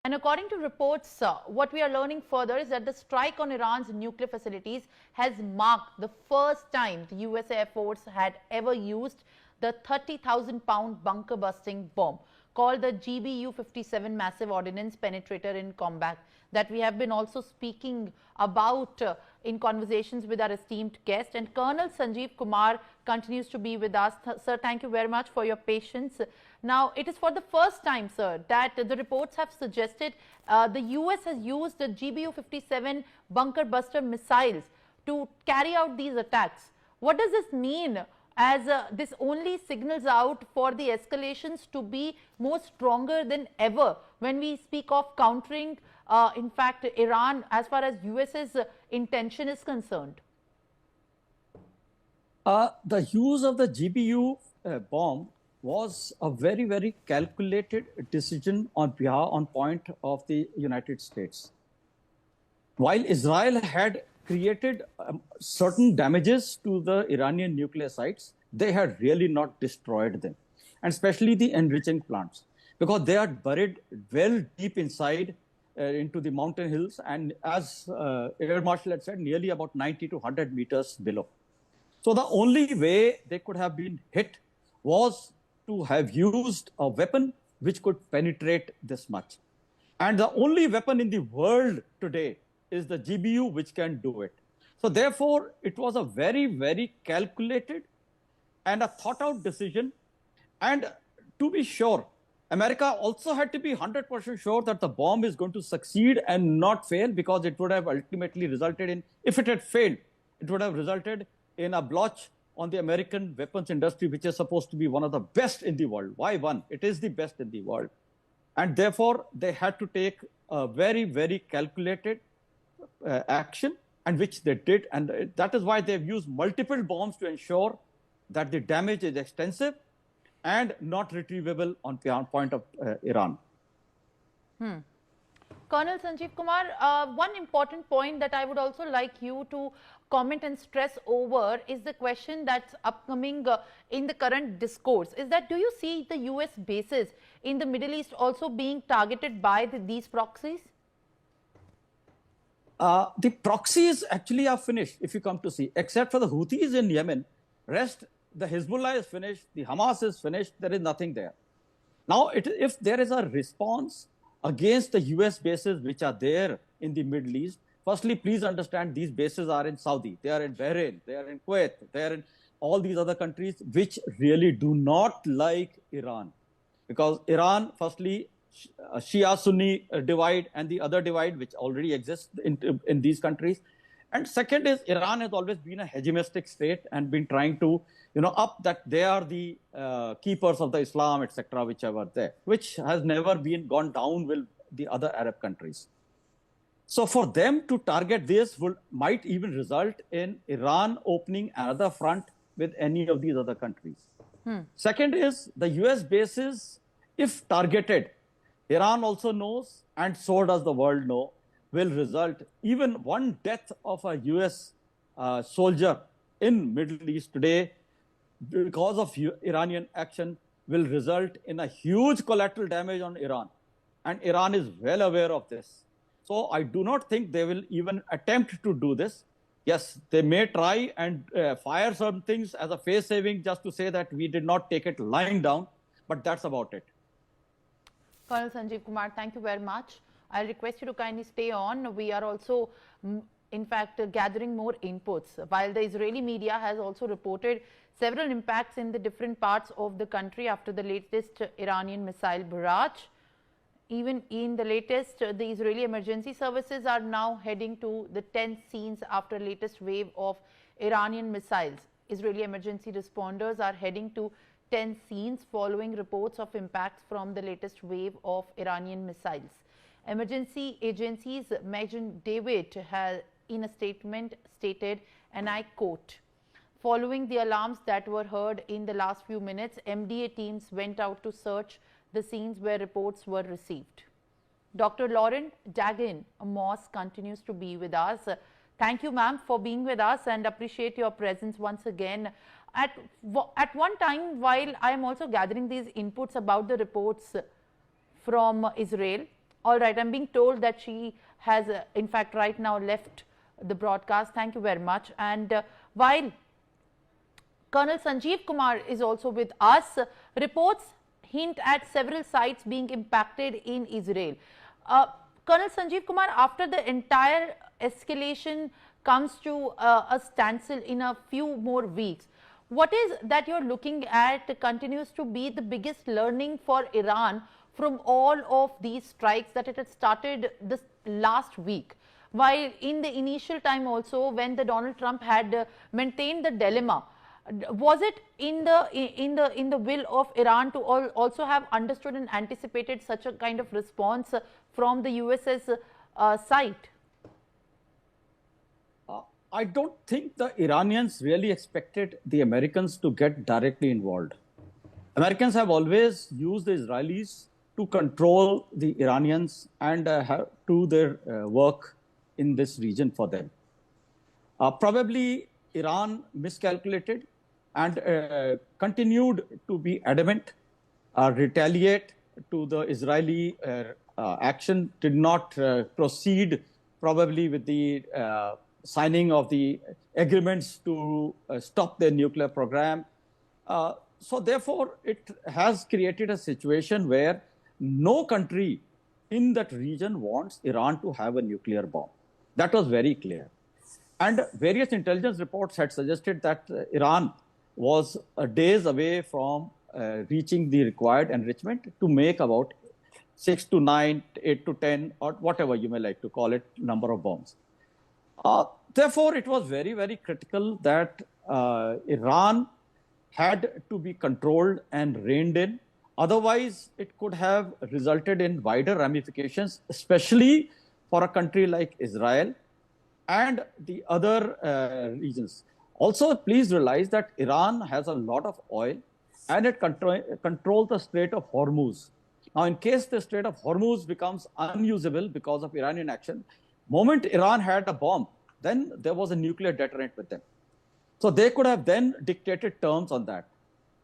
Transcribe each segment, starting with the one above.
And according to reports, what we are learning further is that the strike on Iran's nuclear facilities has marked the first time the US Air Force had ever used the 30,000-pound bunker-busting bomb called the GBU 57 Massive Ordnance Penetrator in combat, that we have been also speaking about in conversations with our esteemed guest. And Colonel Sanjeev Kumar continues to be with us. Sir, thank you very much for your patience. Now, it is for the first time, sir, that the reports have suggested the US has used the GBU 57 bunker buster missiles to carry out these attacks. What does this mean, as this only signals out for the escalations to be more stronger than ever when we speak of countering, in fact, Iran as far as US's intention is concerned? The use of the GBU bomb was a very, very calculated decision on point of the United States. While Israel had created certain damages to the Iranian nuclear sites, they had really not destroyed them, and especially the enriching plants, because they are buried well deep inside into the mountain hills, and as Air Marshal had said, nearly about 90 to 100 meters below. So the only way they could have been hit was to have used a weapon which could penetrate this much. And the only weapon in the world today is the GBU which can do it. So therefore, it was a very, very calculated and a thought out decision. And to be sure, America also had to be 100% sure that the bomb is going to succeed and not fail, because it would have ultimately resulted in, if it had failed, it would have resulted in a blotch on the American weapons industry, which is supposed to be one of the best in the world. Why one? It is the best in the world. And therefore, they had to take a very, very calculated action, and which they did. And that is why they've used multiple bombs to ensure that the damage is extensive and not retrievable on point of Iran. Colonel Sanjeev Kumar, one important point that I would also like you to comment and stress over is the question that's upcoming in the current discourse, is that do you see the US bases in the Middle East also being targeted by these proxies? The proxies actually are finished, if you come to see, except for the Houthis in Yemen. Rest, the Hezbollah is finished, the Hamas is finished, there is nothing there. Now, if there is a response against the US bases which are there in the Middle East, firstly, please understand these bases are in Saudi, they are in Bahrain, they are in Kuwait, they are in all these other countries which really do not like Iran. Because Iran, firstly, Shia-Sunni divide, and the other divide which already exists in these countries. And second is, Iran has always been a hegemonistic state and been trying to, up that they are the keepers of the Islam, etc., whichever there, which has never been gone down with the other Arab countries. So for them to target this might even result in Iran opening another front with any of these other countries. Second is, the US bases, if targeted, Iran also knows, and so does the world know, will result, even one death of a US soldier in Middle East today because of Iranian action will result in a huge collateral damage on Iran. And Iran is well aware of this. So I do not think they will even attempt to do this. Yes, they may try and fire some things as a face saving just to say that we did not take it lying down, but that's about it. Colonel Sanjeev Kumar, thank you very much. I'll request you to kindly stay on. We are also, in fact, gathering more inputs. While the Israeli media has also reported several impacts in the different parts of the country after the latest Iranian missile barrage. Even in the latest, the Israeli emergency services are now heading to the tense scenes after latest wave of Iranian missiles. Israeli emergency responders are heading to tense scenes following reports of impacts from the latest wave of Iranian missiles. Emergency agencies, Megan David has in a statement stated, and I quote, "Following the alarms that were heard in the last few minutes, MDA teams went out to search the scenes where reports were received." Dr. Lauren Dagan Moss continues to be with us. Thank you, ma'am, for being with us, and appreciate your presence once again. At one time, while I am also gathering these inputs about the reports from Israel, All right, I'm being told that she has, in fact, right now left the broadcast. Thank you very much. And while Colonel Sanjeev Kumar is also with us, reports hint at several sites being impacted in Israel. Colonel Sanjeev Kumar, after the entire escalation comes to a standstill in a few more weeks, what is that you're looking at continues to be the biggest learning for Iran from all of these strikes that it had started this last week? While in the initial time also, when the Donald Trump had maintained the dilemma, was it in the will of Iran to also have understood and anticipated such a kind of response from the US's side? I don't think the Iranians really expected the Americans to get directly involved. Americans have always used the Israelis to control the Iranians and do their work in this region for them. Probably Iran miscalculated and continued to be adamant, retaliate to the Israeli action, did not proceed probably with the signing of the agreements to stop their nuclear program. So therefore, it has created a situation where no country in that region wants Iran to have a nuclear bomb. That was very clear. And various intelligence reports had suggested that Iran was days away from reaching the required enrichment to make about 6 to 9, 8 to 10, or whatever you may like to call it, number of bombs. Therefore, it was very, very critical that Iran had to be controlled and reined in. Otherwise, it could have resulted in wider ramifications, especially for a country like Israel and the other regions. Also, please realize that Iran has a lot of oil and it controls the Strait of Hormuz. Now, in case the Strait of Hormuz becomes unusable because of Iranian action, moment Iran had a bomb, then there was a nuclear deterrent with them. So they could have then dictated terms on that.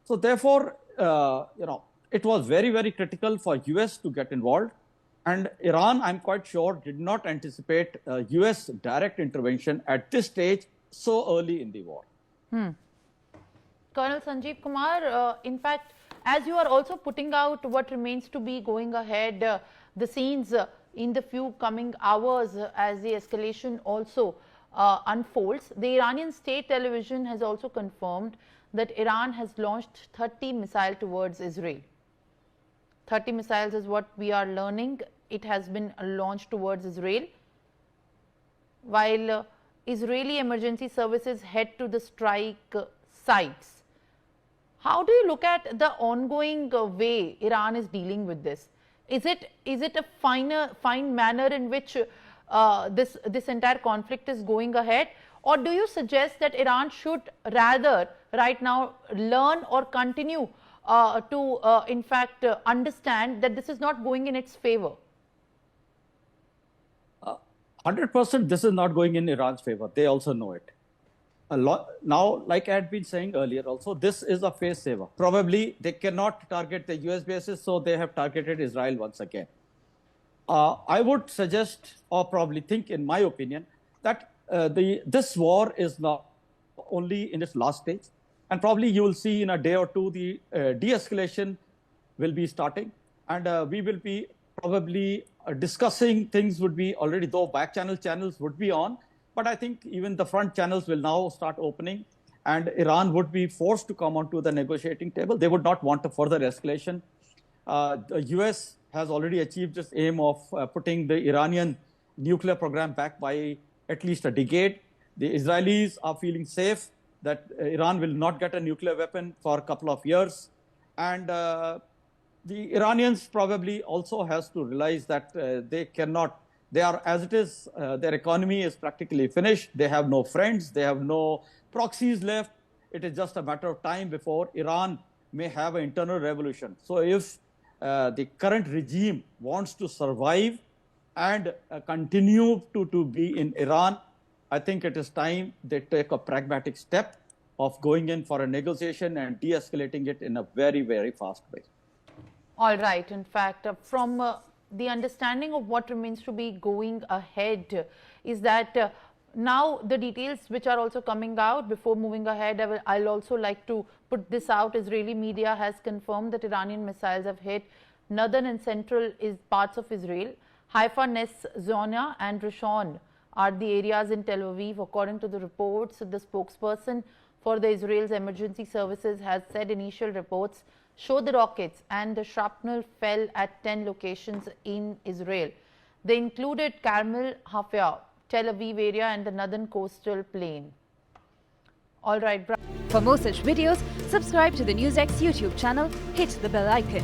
So therefore, it was very, very critical for US to get involved. And Iran, I'm quite sure, did not anticipate US direct intervention at this stage so early in the war. Colonel Sanjeev Kumar, in fact, as you are also putting out what remains to be going ahead, the scenes in the few coming hours as the escalation also unfolds, the Iranian state television has also confirmed that Iran has launched 30 missiles towards Israel. 30 missiles is what we are learning. It has been launched towards Israel. While Israeli emergency services head to the strike sites. How do you look at the ongoing way Iran is dealing with this? Is it a fine manner in which this entire conflict is going ahead, or do you suggest that Iran should rather right now learn or continue to in fact understand that this is not going in its favor? 100% this is not going in Iran's favor. They also know it. Now, like I had been saying earlier also, this is a face saver. Probably they cannot target the US bases, so they have targeted Israel once again. I would suggest, or probably think, in my opinion, that this war is not only in its last stage, and probably you will see in a day or two the de-escalation will be starting, and we will be probably discussing things would be already, though back channels would be on, but I think even the front channels will now start opening, and Iran would be forced to come onto the negotiating table. They would not want a further escalation. The US has already achieved this aim of putting the Iranian nuclear program back by at least a decade. The Israelis are feeling safe that Iran will not get a nuclear weapon for a couple of years. And the Iranians probably also has to realize that they cannot, they are, as it is, their economy is practically finished. They have no friends, they have no proxies left. It is just a matter of time before Iran may have an internal revolution. So if the current regime wants to survive and continue to be in Iran, I think it is time they take a pragmatic step of going in for a negotiation and de-escalating it in a very, very fast way. All right. In fact, from the understanding of what remains to be going ahead is that now the details which are also coming out. Before moving ahead, I'll also like to put this out. Israeli media has confirmed that Iranian missiles have hit northern and central parts of Israel. Haifa, Nes Zona and Rishon are the areas in Tel Aviv. According to the reports, the spokesperson for the Israel's emergency services has said initial reports show the rockets and the shrapnel fell at 10 locations in Israel. They included Carmel, Haifa, Tel Aviv area and the northern coastal plain. All right. For more such videos, subscribe to the NewsX YouTube channel, hit the bell icon.